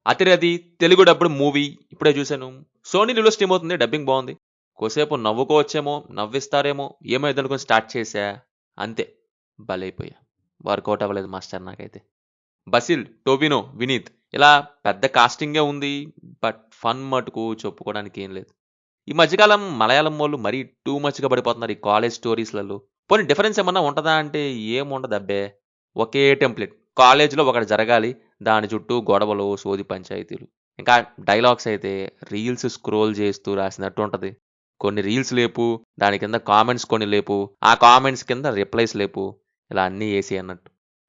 అతిరథి Telugu డబ్బుడు movie ఇప్పుడే చూశాను. Sony లీవ్‌లో stream అవుతుంది. డబ్బింగ్ బావుంది. కోసేపు నవ్వుకోవచ్చేమో, నవ్విస్తారేమో, ఏమైద్దనుకోని స్టార్ట్ చేశా. అంతే. బలైపోయా. వర్కౌట్ అవ్వలేదు మాస్టర్ నాకైతే. 'బసిల్', 'టోవినో', 'వినీత్' ఇలా పెద్ద కాస్టింగే ఉంది. బట్ ఫన్ మటుకు చెప్పుకోవడానికి ఏం లేదు. ఈ మధ్యకాలం మలయాళం వోళ్ళు మరీ టూ మచ్‌గా పడిపోతున్నారు ఈ కాలేజ్ స్టోరీస్‌లలో. పోనీ డిఫరెన్స్ ఏమన్నా ఉంటదా అంటే ఏముండదబ్బే! ఒకే టెంప్లేట్. కాలేజ్‌లో ఒకటి జరగాలి. దాని చుట్టూ గొడవలు, సోది పంచాయతీలు. ఇంకా డైలాగ్స్ అయితే రీల్స్ స్క్రోల్ చేస్తూ రాసినట్టు ఉంటది. కొన్ని రీల్స్ లేపు, దాని కింద కామెంట్స్ కొన్ని లేపు, ఆ కామెంట్స్ కింద రిప్లైస్ లేపు. ఇలా అన్నీ ఏసి అన్నట్టు.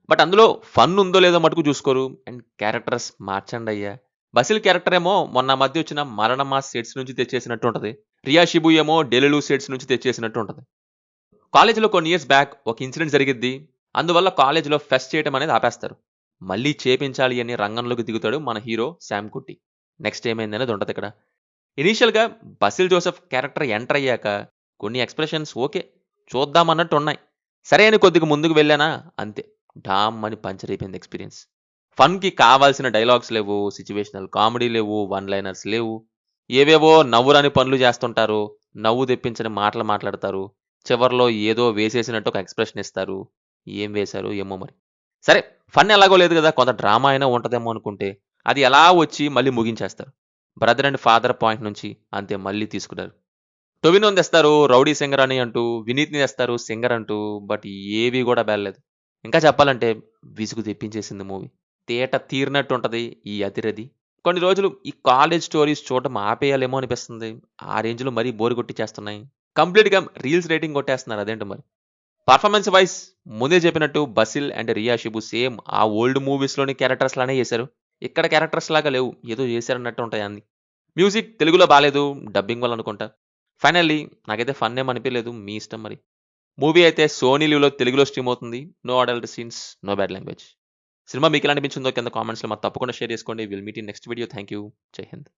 బట్ అందులో ఫన్ ఉందో లేదో మటుకు చూసుకోరు. అండ్ క్యారెక్టర్స్ మార్చండయ్యా! 'బసిల్' క్యారెక్టర్ ఏమో మొన్న ఆ మధ్య వచ్చిన 'మరణమాస్' సెట్స్ నుంచి తెచ్చేసినట్టు ఉంటది. 'రియా షిబు' ఏమో 'డెలులు' సెట్స్ నుంచి తెచ్చేసినట్టు ఉంటది. కాలేజ్‌లో కొన్ని ఇయర్స్ బ్యాక్ ఒక ఇన్సిడెంట్ జరిగిద్ది. అందువల్ల కాలేజ్‌లో ఫెస్ట్ చేయడం అనేది ఆపేస్తారు. మళ్ళీ చేపించాలి అని రంగంలోకి దిగుతాడు మన హీరో 'శ్యామ్ కుట్టి'. నెక్స్ట్ ఏమైందనేది ఉంటదిక్కడ. ఇనీషియల్‌గా 'బసిల్ జోసెఫ్' క్యారెక్టర్ ఎంటర్ అయ్యాక కొన్ని ఎక్స్‌ప్రెషన్స్ ఓకే. చూద్దామన్నట్టు ఉన్నాయి. సరే అని కొద్దిగా ముందుకు వెళ్ళానా అంతే. ఢామ్మని పంచర్ అయిపోయింది ఎక్స్‌పీరియన్స్. ఫన్‌కి కావాల్సిన డైలాగ్స్ లేవు, సిట్యుయేషనల్ కామెడీ లేవు, వన్ లైనర్స్ లేవు. ఏవేవో నవ్వురాని పనులు చేస్తుంటారు. నవ్వు తెప్పించని మాటలు మాట్లాడతారు. చివర్లో ఏదో వేసేసినట్టు ఒక ఎక్స్‌ప్రెషన్ ఇస్తారు. ఏం వేశారో ఏమో మరి. సరే ఫన్ ఎలాగో లేదు గదా! కొంత డ్రామా అయినా ఉంటదేమో అనుకుంటే, అది ఎలా వచ్చి మళ్ళీ ముగించేస్తారు. బ్రదర్ అండ్ ఫాదర్ పాయింట్ నుంచి అంతే మళ్ళీ తీసుకున్నారు. టొవినోని తెస్తారు రౌడీ సింగర్ అని అంటూ, వినీత్‌ని తెస్తారు సింగర్ అంటూ. బట్ ఏవి గూడా బేలలేదు. ఇంకా చెప్పాలంటే విసుగు తెప్పించేసింది మూవీ. తేట తీరినట్టుంటది ఈ 'అతిరథి'. కొన్ని రోజులు ఈ కాలేజ్ స్టోరీస్ చూడడం ఆపేయాలేమో అనిపిస్తుంది. ఆ రేంజ్‌లో మరీ బోర్ కొట్టిచ్చేస్తున్నాయి. కంప్లీట్‌గా రీల్స్ రేటింగ్ కొట్టేస్తున్నారు అదేంటో మరి. పర్ఫార్మెన్స్ వైస్ ముందే చెప్పినట్టు 'బసిల్' అండ్ 'రియా షిబు' సేమ్ ఆ ఓల్డ్ మూవీస్‌లోని క్యారెక్టర్స్ లానే చేశారు. ఇక్కడ క్యారెక్టర్స్ లాగా లేవు. ఏదో చేశారన్నట్టు ఉంటాయి అన్నీ. మ్యూజిక్ తెలుగులో బాలేదు. డబ్బింగ్ వల్ల అనుకుంటా. ఫైనల్లీ నాకైతే ఫన్ ఏం అనిపియలేదు. మీ ఇష్టం మరి. మూవీ అయితే సోనీ లీవ్‌లో తెలుగులో స్ట్రీమ్ అవుతుంది. No adult scenes, no bad language. Cinema మీకెలా అనిపించిందో కింద కామెంట్స్‌లో మాకు తప్పకుండా షేర్ చేసుకోండి. Will meet in next video. Thank you. జై హింద్.